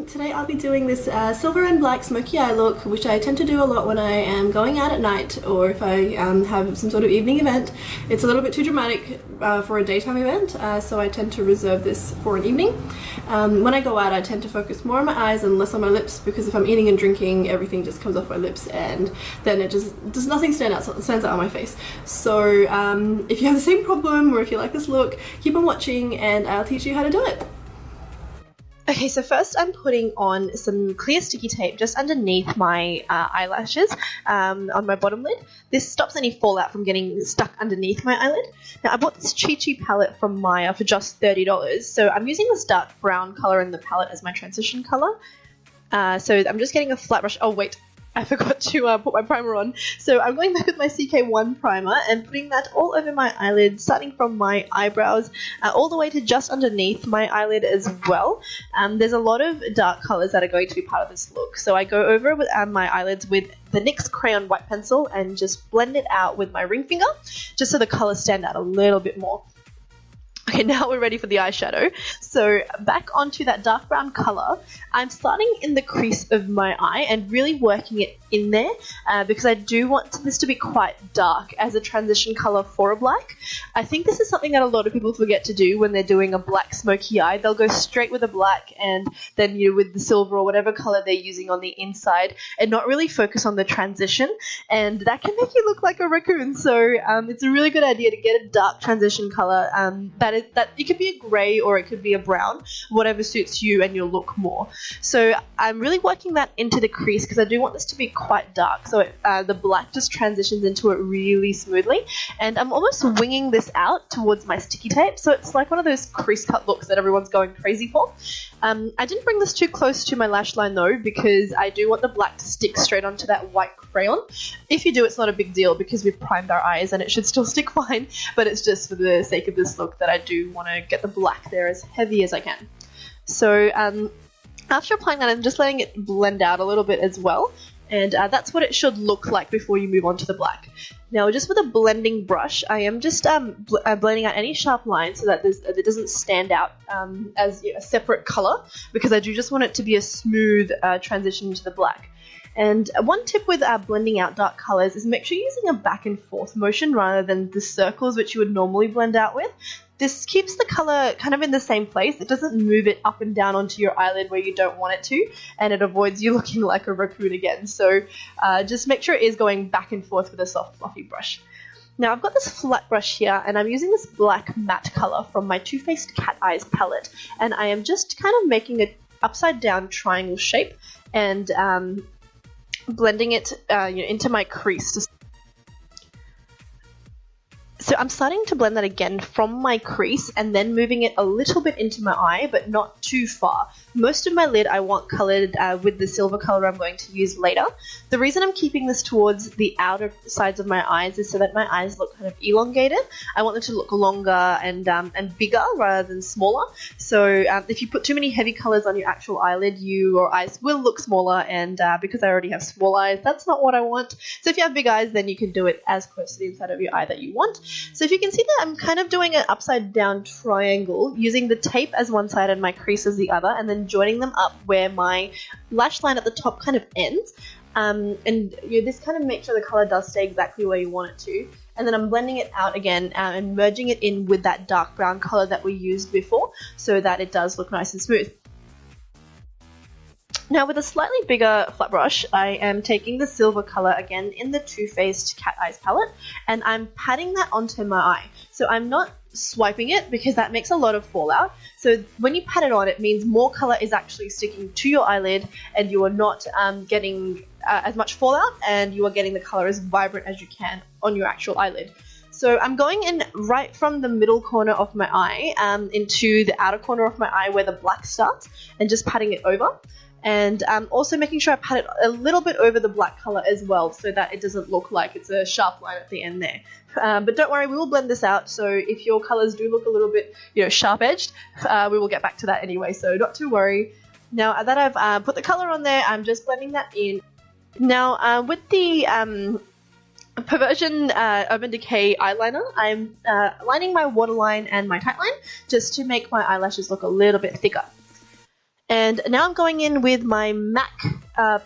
Today I'll be doing this silver and black smoky eye look, which I tend to do a lot when I am going out at night or if I have some sort of evening event. It's a little bit too dramatic for a daytime event, so I tend to reserve this for an evening. When I go out, I tend to focus more on my eyes and less on my lips, because if I'm eating and drinking, everything just comes off my lips and then it just does nothing stands out on my face. So if you have the same problem, or if you like this look, keep on watching and I'll teach you how to do it. Okay, so first I'm putting on some clear sticky tape just underneath my eyelashes on my bottom lid. This stops any fallout from getting stuck underneath my eyelid. Now, I bought this Chichi palette from Maya for just $30, so I'm using this dark brown colour in the palette as my transition colour. So I'm just getting a flat brush. Oh wait, I forgot to put my primer on. So I'm going back with my CK1 primer and putting that all over my eyelid, starting from my eyebrows all the way to just underneath my eyelid as well. There's a lot of dark colours that are going to be part of this look. So I go over with my eyelids with the NYX crayon white pencil and just blend it out with my ring finger, just so the colours stand out a little bit more. Okay, now we're ready for the eyeshadow. So back onto that dark brown colour, I'm starting in the crease of my eye and really working it in there because I do want this to be quite dark as a transition colour for a black. I think this is something that a lot of people forget to do when they're doing a black smoky eye. They'll go straight with a black and then with the silver or whatever colour they're using on the inside and not really focus on the transition, and that can make you look like a raccoon. So it's a really good idea to get a dark transition colour that it could be a grey or it could be a brown, whatever suits you and your look more. So I'm really working that into the crease because I do want this to be quite dark, so the black just transitions into it really smoothly, and I'm almost winging this out towards my sticky tape, so it's like one of those crease cut looks that everyone's going crazy for. I didn't bring this too close to my lash line though, because I do want the black to stick straight onto that white crayon. If you do, it's not a big deal because we've primed our eyes and it should still stick fine, but it's just for the sake of this look that I do want to get the black there as heavy as I can. So after applying that, I'm just letting it blend out a little bit as well, and that's what it should look like before you move on to the black. Now, just with a blending brush, I am just blending out any sharp lines so that it doesn't stand out as a separate colour, because I do just want it to be a smooth transition to the black. And one tip with blending out dark colours is make sure you're using a back and forth motion rather than the circles which you would normally blend out with. This keeps the colour kind of in the same place. It doesn't move it up and down onto your eyelid where you don't want it to, and it avoids you looking like a raccoon again. So just make sure it is going back and forth with a soft fluffy brush. Now I've got this flat brush here and I'm using this black matte colour from my Too Faced Cat Eyes palette, and I am just kind of making an upside down triangle shape and blending it into my crease. So I'm starting to blend that again from my crease and then moving it a little bit into my eye, but not too far. Most of my lid I want coloured with the silver colour I'm going to use later. The reason I'm keeping this towards the outer sides of my eyes is so that my eyes look kind of elongated. I want them to look longer and bigger rather than smaller. So if you put too many heavy colours on your actual eyelid, your eyes will look smaller, and because I already have small eyes, that's not what I want. So if you have big eyes, then you can do it as close to the inside of your eye that you want. So if you can see that I'm kind of doing an upside down triangle using the tape as one side and my crease as the other, and then joining them up where my lash line at the top kind of ends. This kind of makes sure the colour does stay exactly where you want it to. And then I'm blending it out again and merging it in with that dark brown colour that we used before so that it does look nice and smooth. Now with a slightly bigger flat brush, I am taking the silver colour again in the Too Faced Cat Eyes palette, and I'm patting that onto my eye. So I'm not swiping it because that makes a lot of fallout. So when you pat it on, it means more colour is actually sticking to your eyelid and you are not getting as much fallout, and you are getting the colour as vibrant as you can on your actual eyelid. So I'm going in right from the middle corner of my eye into the outer corner of my eye where the black starts, and just patting it over. and also making sure I pat it a little bit over the black color as well, so that it doesn't look like it's a sharp line at the end there. But don't worry, we will blend this out, so if your colors do look a little bit, you know, sharp edged, we will get back to that anyway, so not to worry. Now that I've put the color on there, I'm just blending that in. Now with the Perversion Urban Decay Eyeliner, I'm lining my waterline and my tightline just to make my eyelashes look a little bit thicker. And now I'm going in with my MAC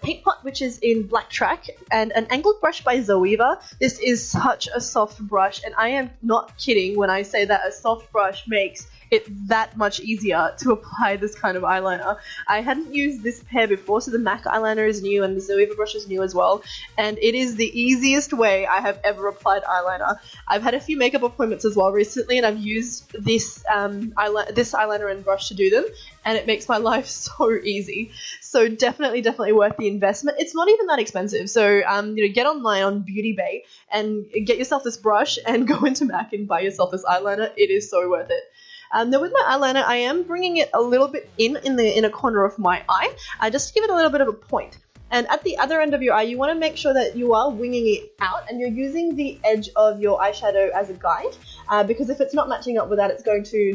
paint pot, which is in Blacktrack, and an angled brush by Zoeva. This is such a soft brush, and I am not kidding when I say that a soft brush makes it that much easier to apply this kind of eyeliner. I hadn't used this pair before, so the MAC eyeliner is new and the Zoeva brush is new as well, and it is the easiest way I have ever applied eyeliner. I've had a few makeup appointments as well recently, and I've used this eyeliner and brush to do them, and it makes my life so easy. So definitely worth the investment. It's not even that expensive, so you know, get online on Beauty Bay and get yourself this brush and go into MAC and buy yourself this eyeliner. It is so worth it. Now with my eyeliner, I am bringing it a little bit in the inner corner of my eye, just to give it a little bit of a point. And at the other end of your eye, you want to make sure that you are winging it out and you're using the edge of your eyeshadow as a guide, because if it's not matching up with that, it's going to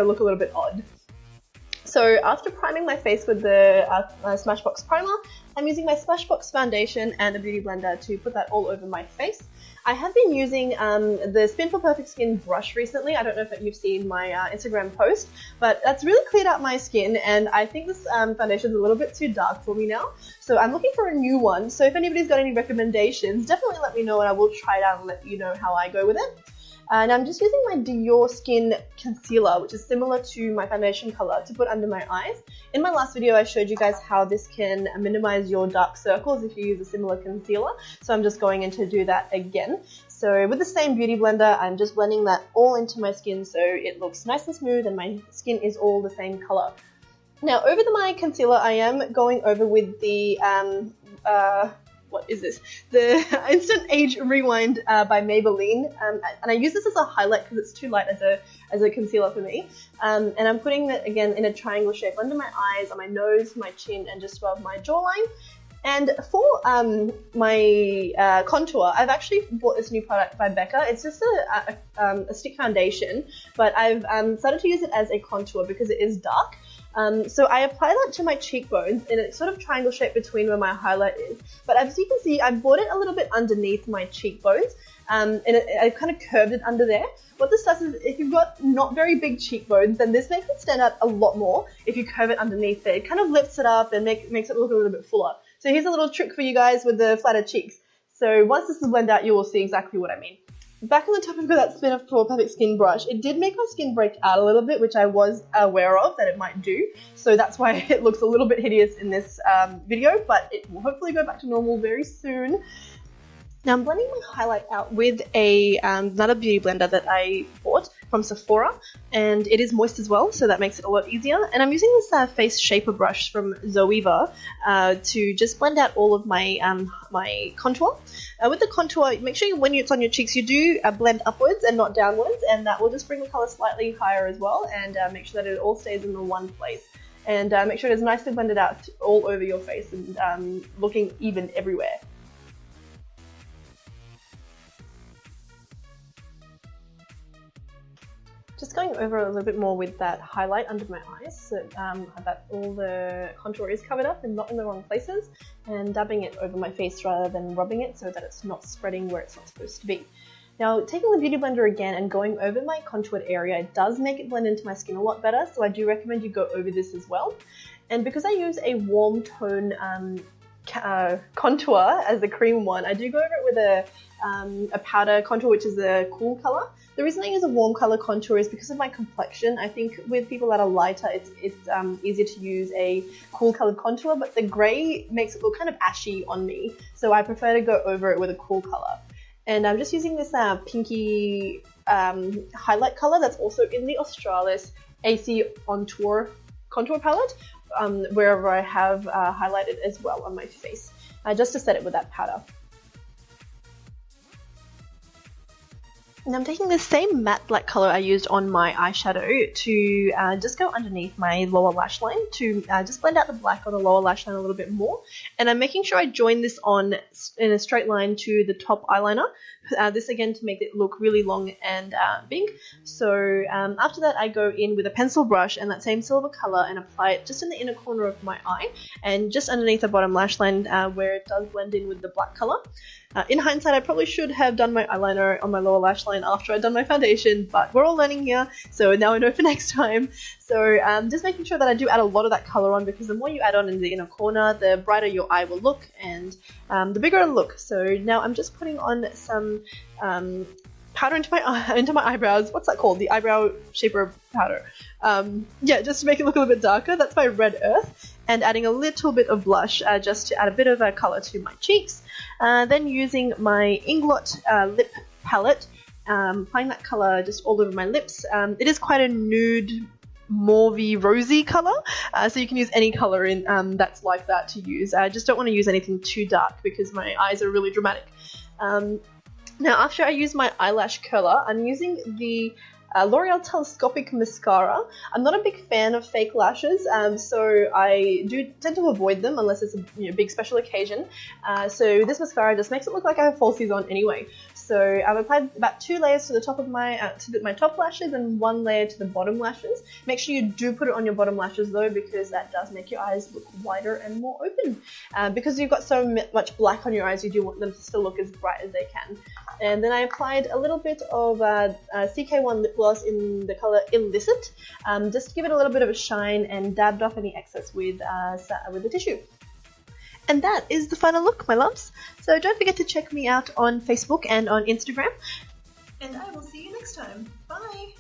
look a little bit odd. So after priming my face with the Smashbox primer, I'm using my Smashbox foundation and a beauty blender to put that all over my face. I have been using the Spin for Perfect Skin brush recently. I don't know if you've seen my Instagram post, but that's really cleared out my skin, and I think this foundation is a little bit too dark for me now. So I'm looking for a new one. So if anybody's got any recommendations, definitely let me know and I will try it out and let you know how I go with it. And I'm just using my Dior Skin Concealer, which is similar to my foundation color, to put under my eyes. In my last video, I showed you guys how this can minimize your dark circles if you use a similar concealer. So I'm just going in to do that again. So with the same beauty blender, I'm just blending that all into my skin so it looks nice and smooth and my skin is all the same color. Now over my concealer, I am going over with the what is this? The Instant Age Rewind by Maybelline, and I use this as a highlight because it's too light as a concealer for me. And I'm putting it again in a triangle shape under my eyes, on my nose, my chin, and just above my jawline. And for my contour, I've actually bought this new product by Becca. It's just a stick foundation, but I've started to use it as a contour because it is dark. So I apply that to my cheekbones in a sort of triangle shape between where my highlight is. But as you can see, I brought it a little bit underneath my cheekbones, and I kind of curved it under there. What this does is, if you've got not very big cheekbones, then this makes it stand out a lot more if you curve it underneath there. It kind of lifts it up and makes it look a little bit fuller. So here's a little trick for you guys with the flatter cheeks. So once this is blended out, you will see exactly what I mean. Back on the topic of that Spin for Perfect Skin brush, it did make my skin break out a little bit, which I was aware of that it might do. So that's why it looks a little bit hideous in this video, but it will hopefully go back to normal very soon. Now I'm blending my highlight out with another beauty blender that I bought from Sephora, and it is moist as well, so that makes it a lot easier. And I'm using this face shaper brush from Zoeva to just blend out all of my my contour. With the contour, make sure when it's on your cheeks, you do blend upwards and not downwards, and that will just bring the color slightly higher as well, and make sure that it all stays in the one place. And make sure it is nicely blended out all over your face and looking even everywhere. Just going over a little bit more with that highlight under my eyes so that all the contour is covered up and not in the wrong places, and dabbing it over my face rather than rubbing it so that it's not spreading where it's not supposed to be. Now taking the beauty blender again and going over my contoured area, it does make it blend into my skin a lot better, so I do recommend you go over this as well. And because I use a warm tone contour as the cream one, I do go over it with a powder contour, which is a cool color. The reason I use a warm color contour is because of my complexion. I think with people that are lighter, it's easier to use a cool colored contour, but the gray makes it look kind of ashy on me, so I prefer to go over it with a cool color. And I'm just using this pinky highlight color that's also in the Australis AC On Tour contour palette, wherever I have highlighted as well on my face, just to set it with that powder. And I'm taking the same matte black color I used on my eyeshadow to just go underneath my lower lash line to just blend out the black on the lower lash line a little bit more. And I'm making sure I join this on in a straight line to the top eyeliner. This again to make it look really long and big. So after that I go in with a pencil brush and that same silver color and apply it just in the inner corner of my eye and just underneath the bottom lash line where it does blend in with the black color. In hindsight, I probably should have done my eyeliner on my lower lash line after I'd done my foundation, but we're all learning here, so now I know for next time. So just making sure that I do add a lot of that color on, because the more you add on in the inner corner, the brighter your eye will look and the bigger it'll look. So now I'm just putting on some powder into my eyebrows. What's that called? The eyebrow shaper powder. Yeah, just to make it look a little bit darker. That's my Red Earth. And adding a little bit of blush just to add a bit of a colour to my cheeks. Then using my Inglot lip palette, applying that colour just all over my lips. It is quite a nude, mauvey, rosy colour, so you can use any colour in that's like that to use. I just don't want to use anything too dark because my eyes are really dramatic. Now after I use my eyelash curler, I'm using the L'Oreal Telescopic Mascara. I'm not a big fan of fake lashes, so I do tend to avoid them unless it's a big special occasion. So this mascara just makes it look like I have falsies on anyway. So I've applied about 2 layers to the top of my top lashes and 1 layer to the bottom lashes. Make sure you do put it on your bottom lashes though, because that does make your eyes look wider and more open. Because you've got so much black on your eyes, you do want them to still look as bright as they can. And then I applied a little bit of CK1 lip gloss in the colour Illicit, just to give it a little bit of a shine, and dabbed off any excess with the tissue. And that is the final look, my loves. So don't forget to check me out on Facebook and on Instagram. And I will see you next time. Bye!